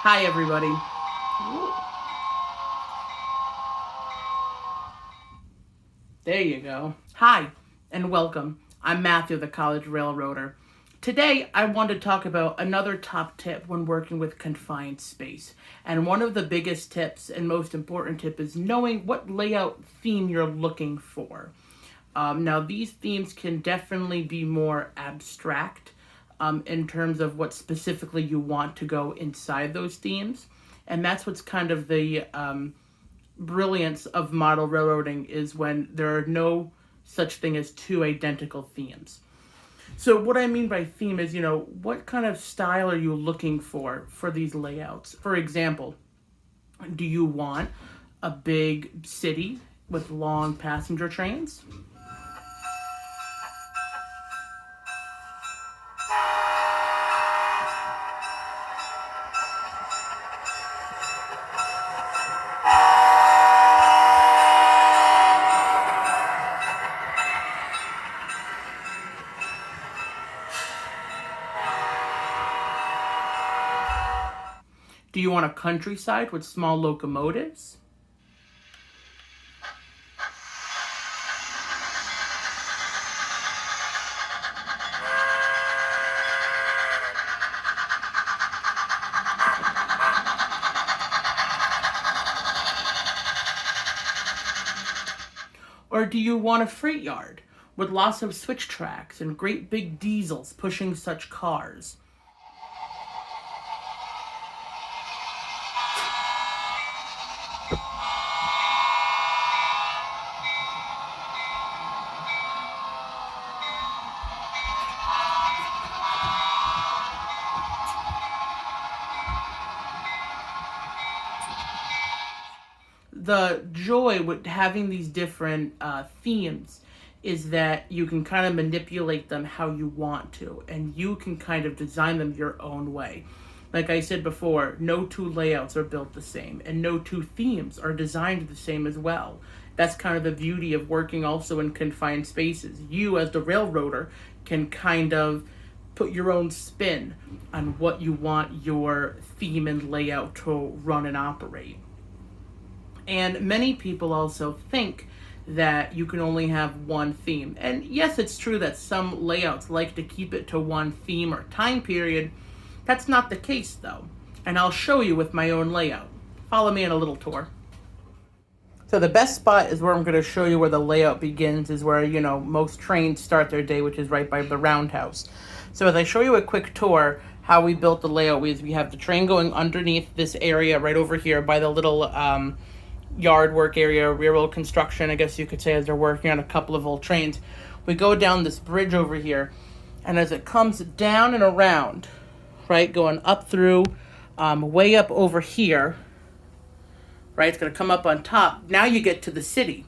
Hi, everybody. There you go. Hi, and welcome. I'm Matthew, the College Railroader. Today, I want to talk about another top tip when working with confined space. And one of the biggest tips and most important tip is knowing what layout theme you're looking for. Now, these themes can definitely be more abstract in terms of what specifically you want to go inside those themes. And that's what's kind of the brilliance of model railroading is when there are no such thing as two identical themes. So what I mean by theme is, what kind of style are you looking for these layouts? For example, do you want a big city with long passenger trains? Do you want a countryside with small locomotives? Or do you want a freight yard with lots of switch tracks and great big diesels pushing such cars? The joy with having these different themes is that you can kind of manipulate them how you want to, and you can kind of design them your own way. Like I said before, no two layouts are built the same, and no two themes are designed the same as well. That's kind of the beauty of working also in confined spaces. You, as the railroader, can kind of put your own spin on what you want your theme and layout to run and operate. And many people also think that you can only have one theme. And yes, it's true that some layouts like to keep it to one theme or time period. That's not the case though. And I'll show you with my own layout. Follow me on a little tour. So the best spot is where I'm going to show you where the layout begins, is where, most trains start their day, which is right by the roundhouse. So as I show you a quick tour, how we built the layout is we have the train going underneath this area right over here by the little yard work area, railroad construction, I guess you could say, as they're working on a couple of old trains. We go down this bridge over here, and as it comes down and around, right, going up through, way up over here, right, it's going to come up on top. Now you get to the city,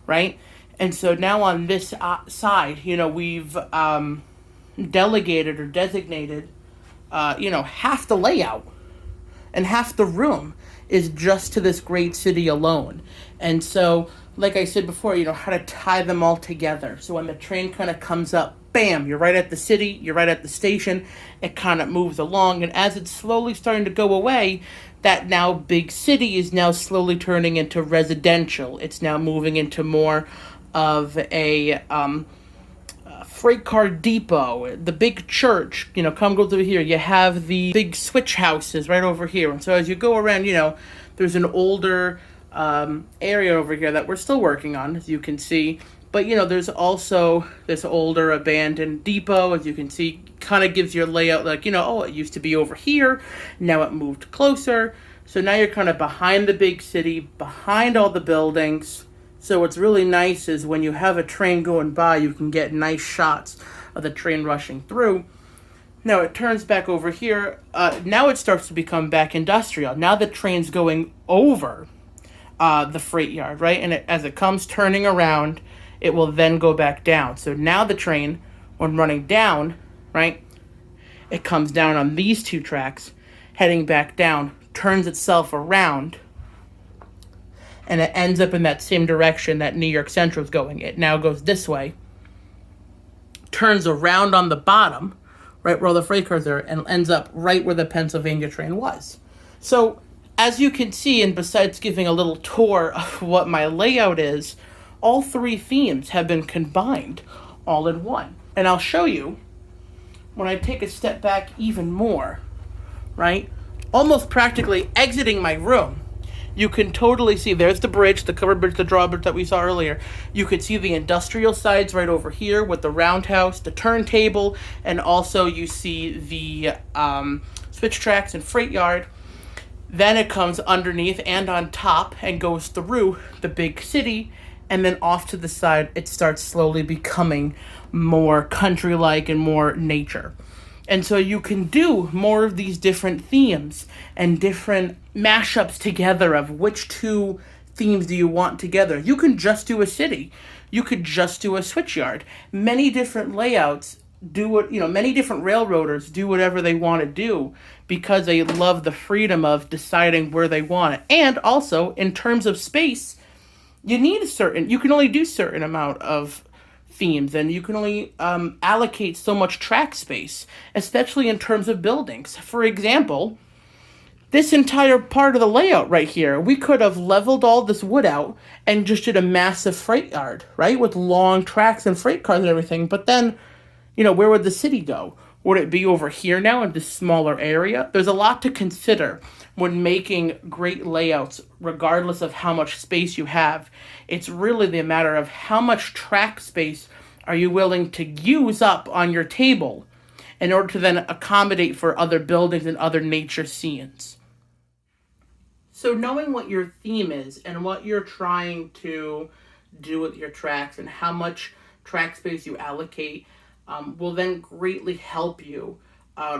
right? And so now on this side, we've delegated or designated, half the layout and half the room is just to this great city alone. And so, like I said before, how to tie them all together. So when the train kind of comes up, bam, you're right at the city, you're right at the station, it kind of moves along. And as it's slowly starting to go away, that now big city is now slowly turning into residential. It's now moving into more of a freight car depot, the big church, come go through here. You have the big switch houses right over here. And so as you go around, there's an older area over here that we're still working on, as you can see. But, there's also this older abandoned depot, as you can see, kind of gives your layout like, it used to be over here. Now it moved closer. So now you're kind of behind the big city, behind all the buildings. So what's really nice is when you have a train going by, you can get nice shots of the train rushing through. Now it turns back over here. Now it starts to become back industrial. Now the train's going over the freight yard, right? And as it comes turning around, it will then go back down. So now the train, when running down, right, it comes down on these two tracks, heading back down, turns itself around, and it ends up in that same direction that New York Central is going. It now goes this way, turns around on the bottom, right where all the freight cars are, and ends up right where the Pennsylvania train was. So, as you can see, and besides giving a little tour of what my layout is, all three themes have been combined all in one. And I'll show you when I take a step back even more, right? Almost practically exiting my room. You can totally see there's the bridge, the covered bridge, the drawbridge that we saw earlier. You could see the industrial sides right over here with the roundhouse, the turntable, and also you see the switch tracks and freight yard. Then it comes underneath and on top and goes through the big city, and then off to the side it starts slowly becoming more country-like and more nature. And so you can do more of these different themes and different mashups together of which two themes do you want together. You can just do a city. You could just do a switchyard. Many different layouts do what, many different railroaders do whatever they want to do because they love the freedom of deciding where they want it. And also, in terms of space, you can only do certain amount of themes, and you can only allocate so much track space, especially in terms of buildings. For example, this entire part of the layout right here, we could have leveled all this wood out and just did a massive freight yard, right? With long tracks and freight cars and everything. But then, where would the city go? Would it be over here now in this smaller area? There's a lot to consider when making great layouts, regardless of how much space you have. It's really the matter of how much track space are you willing to use up on your table in order to then accommodate for other buildings and other nature scenes. So knowing what your theme is and what you're trying to do with your tracks and how much track space you allocate will then greatly help you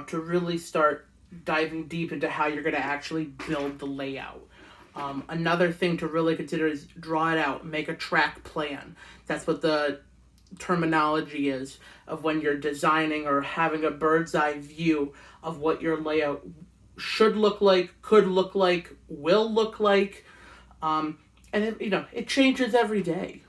to really start diving deep into how you're going to actually build the layout. Another thing to really consider is draw it out, make a track plan. That's what the terminology is of when you're designing or having a bird's eye view of what your layout should look like, could look like, will look like. And it changes every day,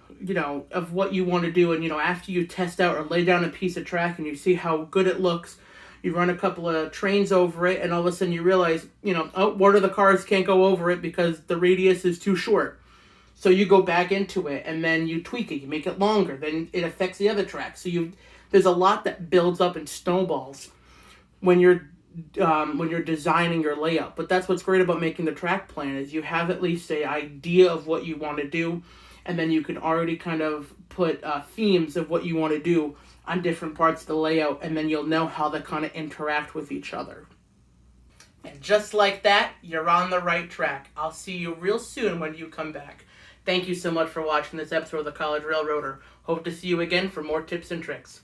of what you want to do. And, after you test out or lay down a piece of track and you see how good it looks, you run a couple of trains over it, and all of a sudden you realize, one of the cars can't go over it because the radius is too short. So you go back into it, and then you tweak it, you make it longer, then it affects the other track. So there's a lot that builds up and snowballs when you're designing your layout. But that's what's great about making the track plan is you have at least an idea of what you want to do, and then you can already kind of put themes of what you want to do on different parts of the layout, and then you'll know how they kind of interact with each other. And just like that, you're on the right track. I'll see you real soon when you come back. Thank you so much for watching this episode of The College Railroader. Hope to see you again for more tips and tricks.